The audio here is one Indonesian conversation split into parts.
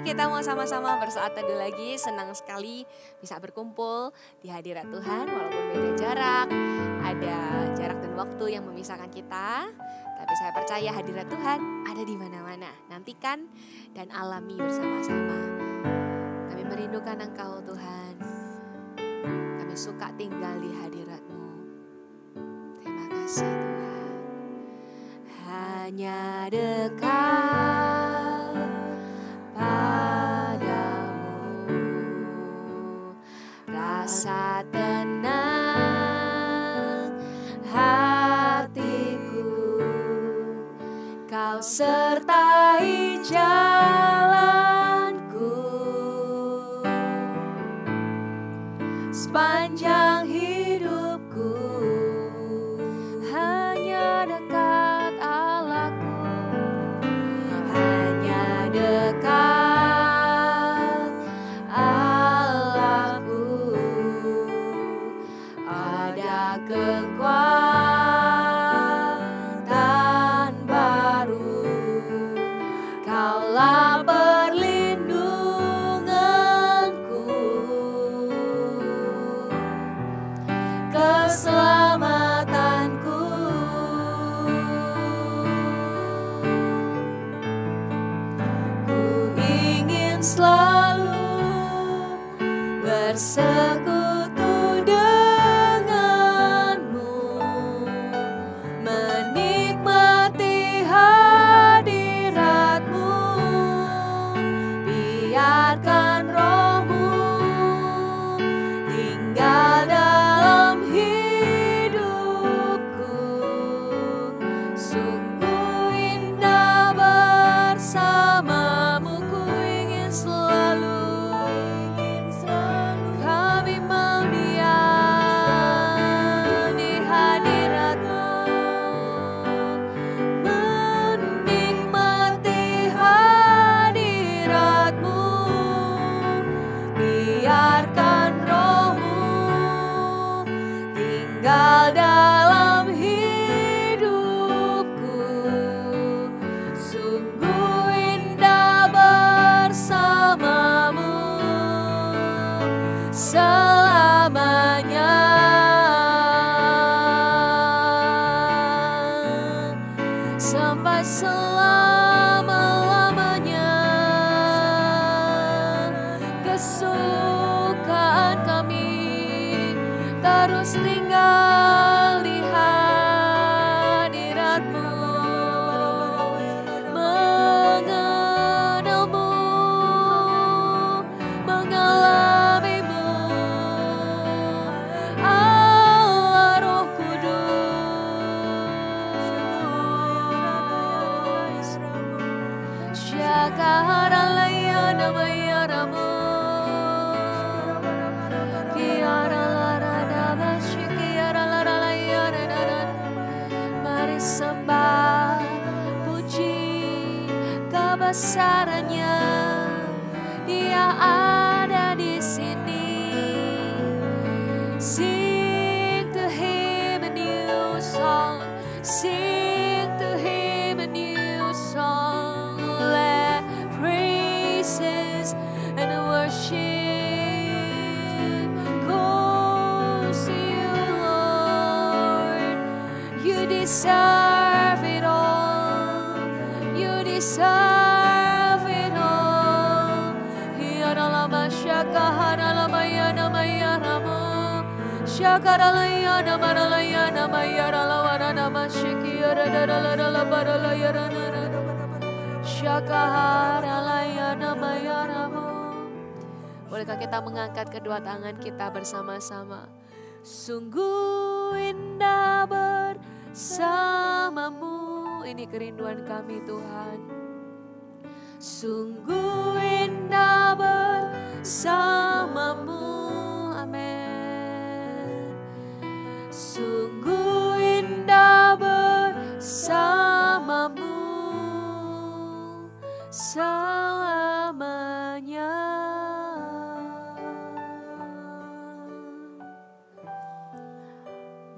kita mau sama-sama bersaat teduh lagi. Senang sekali bisa berkumpul di hadirat Tuhan walaupun beda jarak. Ada jarak dan waktu yang memisahkan kita. Tapi saya percaya hadirat Tuhan ada di mana-mana. Nantikan dan alami bersama-sama. Kami merindukan Engkau Tuhan. Kami suka tinggal di hadirat-Mu. Terima kasih Tuhan. Hanya dekat padamu, rasa tenang hatiku, Kau sertai jalanku sepanjang hidupku. Hanya dekat Allahku, hanya dekat Allahku, ada kekuatan baru. Kaulah perlindunganku, keselamatanku. Ku ingin selalu bersekutu denganmu, menikmati hadiratmu. Biarkan rohmu tinggal dalam hidupku. Sungguh indah bersamamu. Ku ingin selalu, kami mau diam di hadiratmu, menikmati hadiratmu. Biarkan rohmu tinggal dalam hidupku. Sungguh indah bersamamu selamanya. Sampai selama-lamanya, kesukaan kami terus tinggal di hadiratmu, mengenalmu, mengalamimu. Allah Roh Kudus, Syakara layana mayaramu, Kiara lara daba shikiara lara layara dara. Mari sembah puji kebesarannya, Dia ada di sini. Sing to Him a new song, sing to Him a new song. Let praises and worship goes to you, Lord. You deserve it all. You deserve it all. Hiaralama shakaharalama yana mayaramo. Shakaralayana maralayana mayaralawarana mashikiyaradalalala baralayarana. Shakaralayana mayaramo. Bolehkah kita mengangkat kedua tangan kita bersama-sama? Sungguh indah bersamamu. Ini kerinduan kami Tuhan. Sungguh indah bersamamu. Amin. Sungguh indah bersamamu selamanya.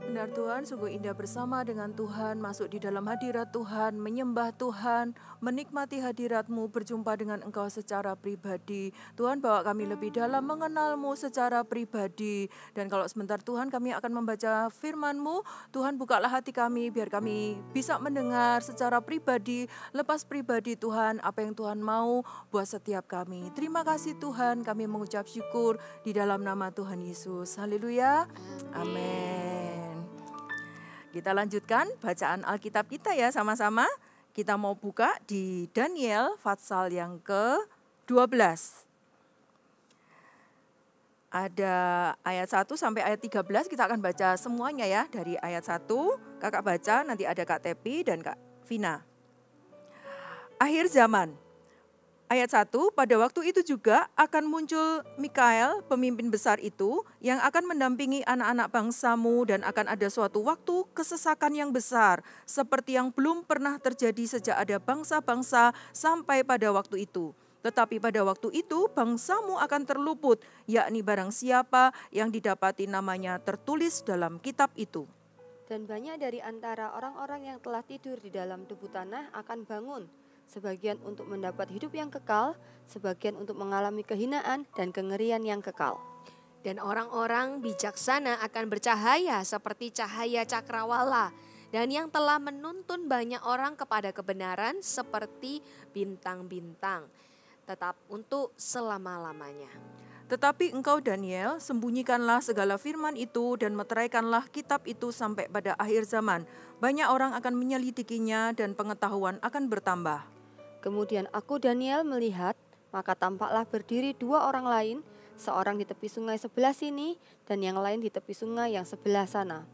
Benar Mendengar Tuhan, sungguh indah bersama dengan Tuhan, masuk di dalam hadirat Tuhan, menyembah Tuhan, menikmati hadirat-Mu, berjumpa dengan Engkau secara pribadi. Tuhan, bawa kami lebih dalam mengenal-Mu secara pribadi. Dan kalau sebentar Tuhan kami akan membaca firman-Mu, Tuhan bukalah hati kami biar kami bisa mendengar secara pribadi, lepas pribadi Tuhan, apa yang Tuhan mau buat setiap kami. Terima kasih Tuhan, kami mengucap syukur di dalam nama Tuhan Yesus. Haleluya. Amin. Kita lanjutkan bacaan Alkitab kita ya sama-sama. Kita mau buka di Daniel pasal yang ke-12. Ada ayat 1 sampai ayat 13, kita akan baca semuanya ya. Dari ayat 1, kakak baca, nanti ada Kak Tepi dan Kak Vina. Akhir zaman. Ayat 1, pada waktu itu juga akan muncul Mikael, pemimpin besar itu, yang akan mendampingi anak-anak bangsamu dan akan ada suatu waktu kesesakan yang besar, seperti yang belum pernah terjadi sejak ada bangsa-bangsa sampai pada waktu itu. Tetapi pada waktu itu bangsamu akan terluput, yakni barang siapa yang didapati namanya tertulis dalam kitab itu. Dan banyak dari antara orang-orang yang telah tidur di dalam debu tanah akan bangun, sebagian untuk mendapat hidup yang kekal, sebagian untuk mengalami kehinaan dan kengerian yang kekal. Dan orang-orang bijaksana akan bercahaya seperti cahaya cakrawala, dan yang telah menuntun banyak orang kepada kebenaran seperti bintang-bintang, tetap untuk selama-lamanya. Tetapi engkau Daniel, sembunyikanlah segala firman itu dan meteraikanlah kitab itu sampai pada akhir zaman. Banyak orang akan menyelidikinya dan pengetahuan akan bertambah. Kemudian aku Daniel melihat, maka tampaklah berdiri dua orang lain, seorang di tepi sungai sebelah sini dan yang lain di tepi sungai yang sebelah sana.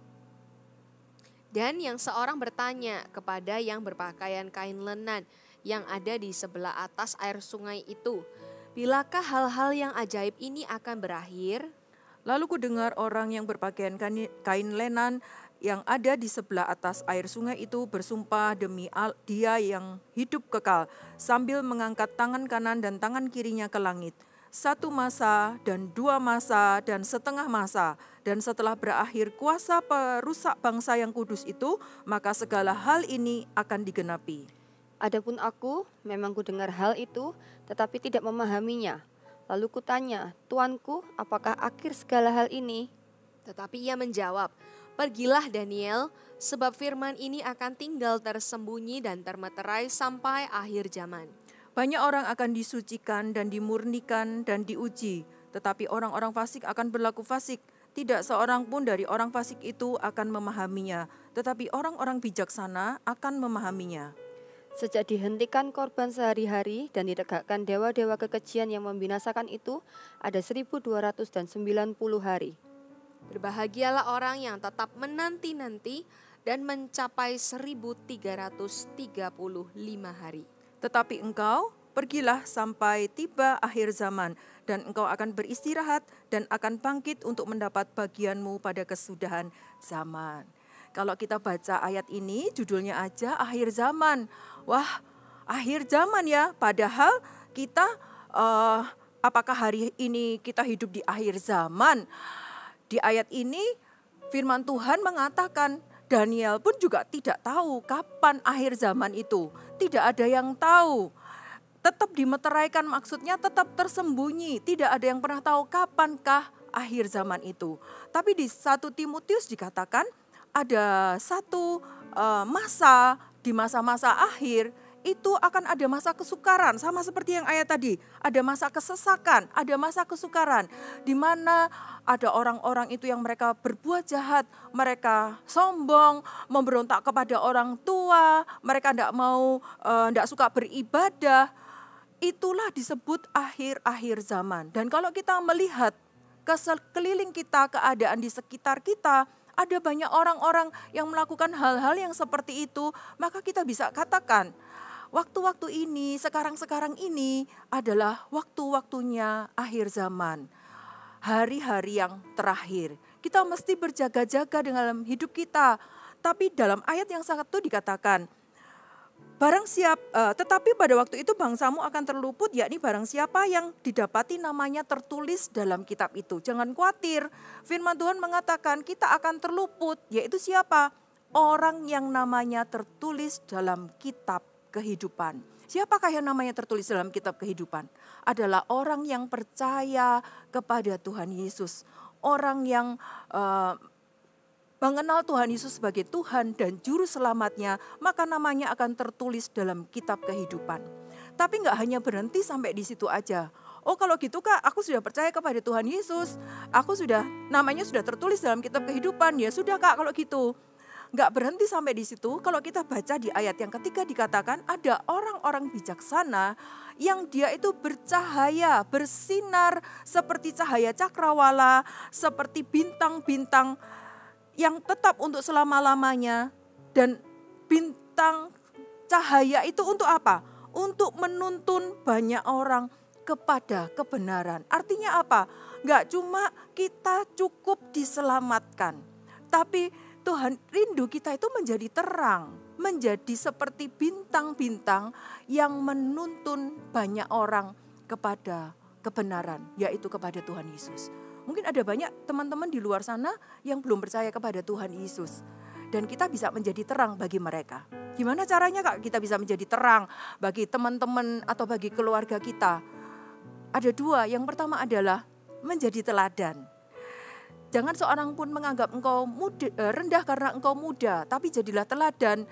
Dan yang seorang bertanya kepada yang berpakaian kain lenan yang ada di sebelah atas air sungai itu, bilakah hal-hal yang ajaib ini akan berakhir? Lalu ku dengar orang yang berpakaian kain lenan yang ada di sebelah atas air sungai itu bersumpah demi Dia yang hidup kekal, sambil mengangkat tangan kanan dan tangan kirinya ke langit. 1 masa dan 2 masa dan setengah masa, dan setelah berakhir kuasa perusak bangsa yang kudus itu, maka segala hal ini akan digenapi. Adapun aku, memang ku dengar hal itu, tetapi tidak memahaminya. Lalu kutanya, Tuanku, apakah akhir segala hal ini? Tetapi ia menjawab, pergilah Daniel, sebab firman ini akan tinggal tersembunyi dan termeterai sampai akhir zaman. Banyak orang akan disucikan dan dimurnikan dan diuji, tetapi orang-orang fasik akan berlaku fasik. Tidak seorang pun dari orang fasik itu akan memahaminya, tetapi orang-orang bijaksana akan memahaminya. Sejak dihentikan korban sehari-hari dan ditegakkan dewa-dewa kekejian yang membinasakan itu, ada 1290 hari. Berbahagialah orang yang tetap menanti-nanti dan mencapai 1335 hari. Tetapi engkau, pergilah sampai tiba akhir zaman, dan engkau akan beristirahat dan akan bangkit untuk mendapat bagianmu pada kesudahan zaman. Kalau kita baca ayat ini, judulnya aja akhir zaman. Wah, akhir zaman ya, padahal kita, apakah hari ini kita hidup di akhir zaman? Di ayat ini firman Tuhan mengatakan Daniel pun juga tidak tahu kapan akhir zaman itu. Tidak ada yang tahu. Tetap dimeteraikan, maksudnya tetap tersembunyi. Tidak ada yang pernah tahu kapankah akhir zaman itu. Tapi di 1 Timotius dikatakan ada satu masa, di masa-masa akhir itu akan ada masa kesukaran, sama seperti yang ayat tadi. Ada masa kesesakan, ada masa kesukaran, di mana ada orang-orang itu yang mereka berbuat jahat, mereka sombong, memberontak kepada orang tua, mereka tidak suka beribadah. Itulah disebut akhir-akhir zaman. Dan kalau kita melihat ke sekeliling kita, keadaan di sekitar kita, ada banyak orang-orang yang melakukan hal-hal yang seperti itu, maka kita bisa katakan, waktu-waktu ini, sekarang-sekarang ini adalah waktu-waktunya akhir zaman. Hari-hari yang terakhir. Kita mesti berjaga-jaga dalam hidup kita. Tapi dalam ayat yang sangat itu dikatakan, Tetapi pada waktu itu bangsamu akan terluput, yakni barang siapa yang didapati namanya tertulis dalam kitab itu. Jangan khawatir, firman Tuhan mengatakan kita akan terluput, yaitu siapa? Orang yang namanya tertulis dalam kitab kehidupan. Siapakah yang namanya tertulis dalam kitab kehidupan? Adalah orang yang percaya kepada Tuhan Yesus. Orang yang mengenal Tuhan Yesus sebagai Tuhan dan Juru Selamatnya, maka namanya akan tertulis dalam kitab kehidupan. Tapi enggak hanya berhenti sampai di situ aja. Oh kalau gitu Kak, aku sudah percaya kepada Tuhan Yesus. Namanya sudah tertulis dalam kitab kehidupan. Ya sudah Kak kalau gitu. Enggak berhenti sampai di situ. Kalau kita baca di ayat yang ketiga dikatakan ada orang-orang bijaksana yang dia itu bercahaya, bersinar seperti cahaya cakrawala, seperti bintang-bintang yang tetap untuk selama-lamanya. Dan bintang cahaya itu untuk apa? Untuk menuntun banyak orang kepada kebenaran. Artinya apa? Enggak cuma kita cukup diselamatkan, tapi Tuhan rindu kita itu menjadi terang, menjadi seperti bintang-bintang yang menuntun banyak orang kepada kebenaran, yaitu kepada Tuhan Yesus. Mungkin ada banyak teman-teman di luar sana yang belum percaya kepada Tuhan Yesus. Dan kita bisa menjadi terang bagi mereka. Gimana caranya Kak kita bisa menjadi terang bagi teman-teman atau bagi keluarga kita? Ada dua, yang pertama adalah menjadi teladan. Jangan seorang pun menganggap engkau rendah karena engkau muda. Tapi jadilah teladan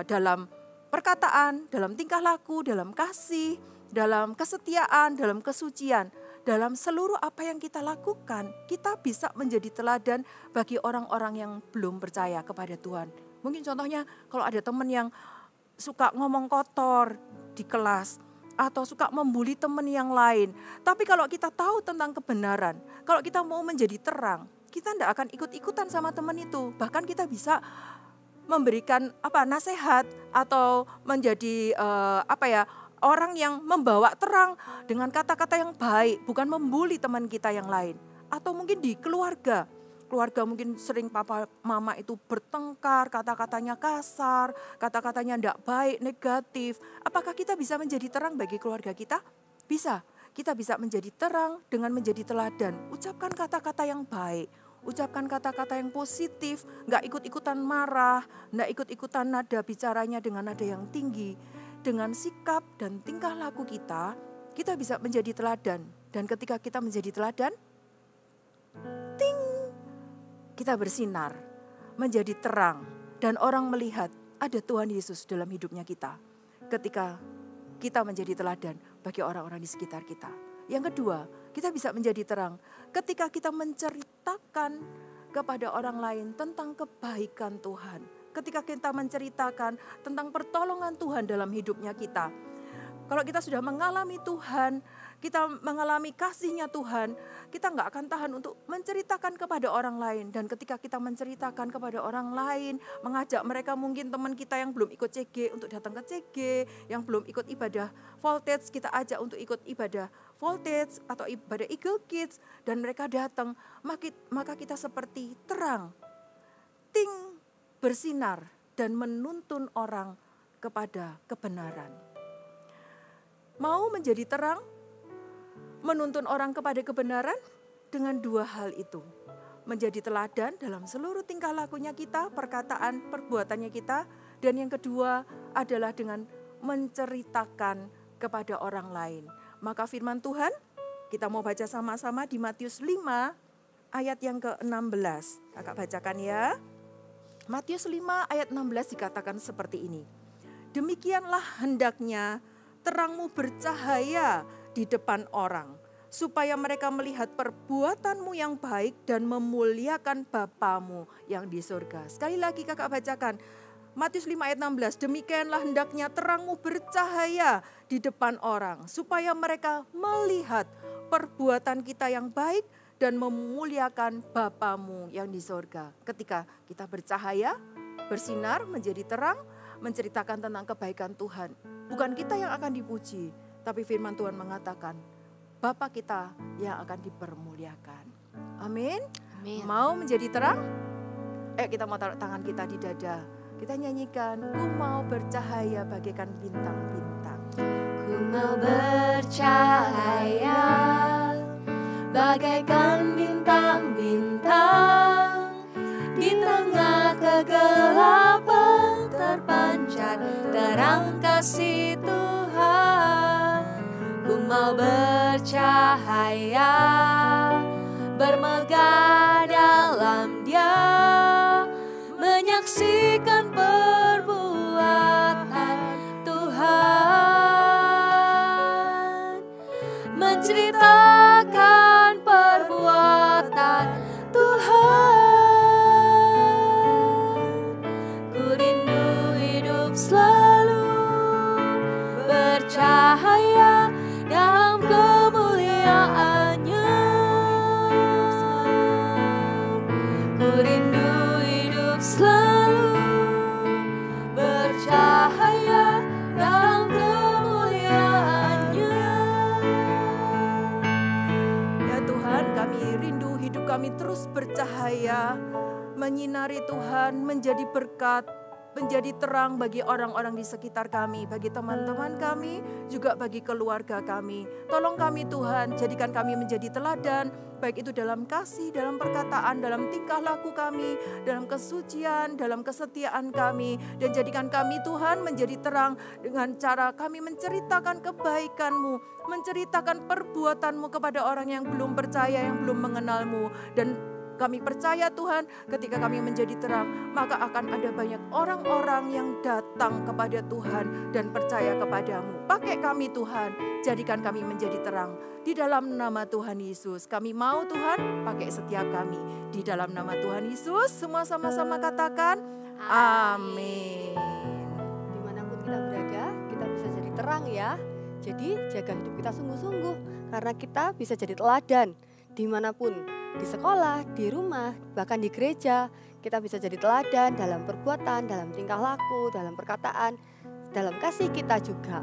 dalam perkataan, dalam tingkah laku, dalam kasih, dalam kesetiaan, dalam kesucian. Dalam seluruh apa yang kita lakukan, kita bisa menjadi teladan bagi orang-orang yang belum percaya kepada Tuhan. Mungkin contohnya kalau ada teman yang suka ngomong kotor di kelas atau suka membuli teman yang lain. Tapi kalau kita tahu tentang kebenaran, kalau kita mau menjadi terang, kita tidak akan ikut-ikutan sama teman itu. Bahkan kita bisa memberikan nasihat atau menjadi orang yang membawa terang dengan kata-kata yang baik, bukan membuli teman kita yang lain. Atau mungkin di keluarga mungkin sering papa mama itu bertengkar, kata-katanya kasar, kata-katanya tidak baik, negatif. Apakah kita bisa menjadi terang bagi keluarga kita? Bisa, kita bisa menjadi terang dengan menjadi teladan. Ucapkan kata-kata yang baik, ucapkan kata-kata yang positif, gak ikut-ikutan marah, gak ikut-ikutan nada bicaranya dengan nada yang tinggi. Dengan sikap dan tingkah laku kita bisa menjadi teladan. Dan ketika kita menjadi teladan, kita bersinar, menjadi terang. Dan orang melihat ada Tuhan Yesus dalam hidupnya kita. Ketika kita menjadi teladan bagi orang-orang di sekitar kita. Yang kedua, kita bisa menjadi terang ketika kita menceritakan kepada orang lain tentang kebaikan Tuhan. Ketika kita menceritakan tentang pertolongan Tuhan dalam hidupnya kita. Kalau kita sudah mengalami Tuhan, kita mengalami kasih-Nya Tuhan, kita nggak akan tahan untuk menceritakan kepada orang lain. Dan ketika kita menceritakan kepada orang lain, mengajak mereka mungkin teman kita yang belum ikut CG untuk datang ke CG, yang belum ikut ibadah Voltage, kita ajak untuk ikut ibadah Voltage atau ibadah Eagle Kids, dan mereka datang, maka kita seperti terang, bersinar dan menuntun orang kepada kebenaran. Mau menjadi terang, menuntun orang kepada kebenaran dengan dua hal itu. Menjadi teladan dalam seluruh tingkah lakunya kita, perkataan, perbuatannya kita. Dan yang kedua adalah dengan menceritakan kepada orang lain. Maka firman Tuhan, kita mau baca sama-sama di Matius 5 ayat yang ke-16. Kakak bacakan ya. Matius 5 ayat 16 dikatakan seperti ini. Demikianlah hendaknya terangmu bercahaya di depan orang, supaya mereka melihat perbuatanmu yang baik dan memuliakan Bapamu yang di surga. Sekali lagi kakak bacakan. Matius 5 ayat 16. Demikianlah hendaknya terangmu bercahaya di depan orang, supaya mereka melihat perbuatan kita yang baik dan memuliakan Bapamu yang di surga. Ketika kita bercahaya, bersinar, menjadi terang, menceritakan tentang kebaikan Tuhan. Bukan kita yang akan dipuji, tapi firman Tuhan mengatakan, Bapa kita yang akan dipermuliakan. Amin. Amin. Mau menjadi terang? Ayo kita mau taruh tangan kita di dada. Kita nyanyikan, ku mau bercahaya bagaikan bintang-bintang. Ku mau bercahaya bagaikan bintang-bintang, di tengah kegelapan terpancar terang kasih Tuhan. Ku mau bercahaya, bermegah dalam Dia, menyaksikan perbuatan Tuhan, menceritakan perbuatan Tuhan. Ku rindu hidup selalu bercahaya dalam kemuliaan-Nya. Ku rindu hidup selalu bercahaya dalam kemuliaan-Nya. Ya Tuhan, kami rindu hidup kami terus bercahaya, menyinari Tuhan, menjadi berkat, menjadi terang bagi orang-orang di sekitar kami, bagi teman-teman kami, juga bagi keluarga kami. Tolong kami Tuhan, jadikan kami menjadi teladan, baik itu dalam kasih, dalam perkataan, dalam tingkah laku kami, dalam kesucian, dalam kesetiaan kami. Dan jadikan kami Tuhan menjadi terang dengan cara kami menceritakan kebaikan-Mu, menceritakan perbuatan-Mu kepada orang yang belum percaya, yang belum mengenal-Mu. Dan kami percaya Tuhan, ketika kami menjadi terang, maka akan ada banyak orang-orang yang datang kepada Tuhan dan percaya kepadamu. Pakai kami Tuhan, jadikan kami menjadi terang. Di dalam nama Tuhan Yesus, kami mau Tuhan, pakai setiap kami. Di dalam nama Tuhan Yesus, semua sama-sama katakan, amin. Dimanapun kita berada, kita bisa jadi terang ya. Jadi jaga hidup kita sungguh-sungguh, karena kita bisa jadi teladan dimanapun. Di sekolah, di rumah, bahkan di gereja, kita bisa jadi teladan dalam perbuatan, dalam tingkah laku, dalam perkataan, dalam kasih kita juga.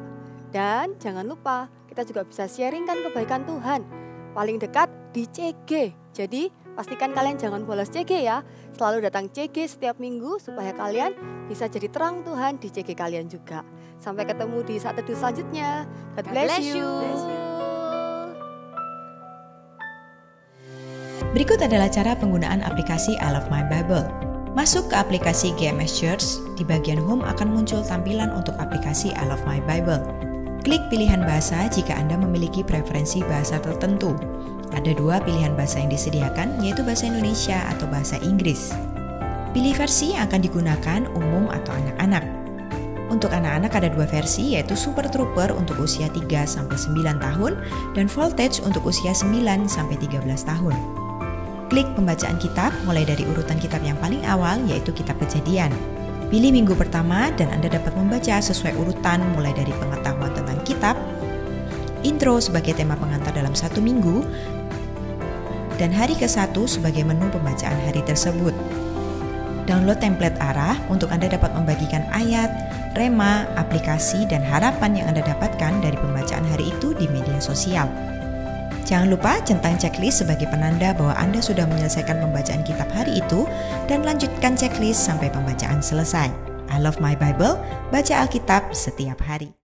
Dan jangan lupa, kita juga bisa sharingkan kebaikan Tuhan. Paling dekat di CG. Jadi pastikan kalian jangan bolos CG ya. Selalu datang CG setiap minggu supaya kalian bisa jadi terang Tuhan di CG kalian juga. Sampai ketemu di Saat Teduh selanjutnya. God bless you. Berikut adalah cara penggunaan aplikasi I Love My Bible. Masuk ke aplikasi GMS Church, di bagian Home akan muncul tampilan untuk aplikasi I Love My Bible. Klik pilihan bahasa jika Anda memiliki preferensi bahasa tertentu. Ada 2 pilihan bahasa yang disediakan, yaitu bahasa Indonesia atau bahasa Inggris. Pilih versi yang akan digunakan, umum atau anak-anak. Untuk anak-anak ada 2 versi, yaitu Super Trooper untuk usia 3-9 tahun dan Voltage untuk usia 9-13 tahun. Klik pembacaan kitab mulai dari urutan kitab yang paling awal, yaitu kitab Kejadian. Pilih minggu pertama dan Anda dapat membaca sesuai urutan mulai dari pengetahuan tentang kitab, intro sebagai tema pengantar dalam 1 minggu, dan hari ke-1 sebagai menu pembacaan hari tersebut. Download template arah untuk Anda dapat membagikan ayat, rema, aplikasi, dan harapan yang Anda dapatkan dari pembacaan hari itu di media sosial. Jangan lupa centang checklist sebagai penanda bahwa Anda sudah menyelesaikan pembacaan kitab hari itu dan lanjutkan checklist sampai pembacaan selesai. I Love My Bible, baca Alkitab setiap hari.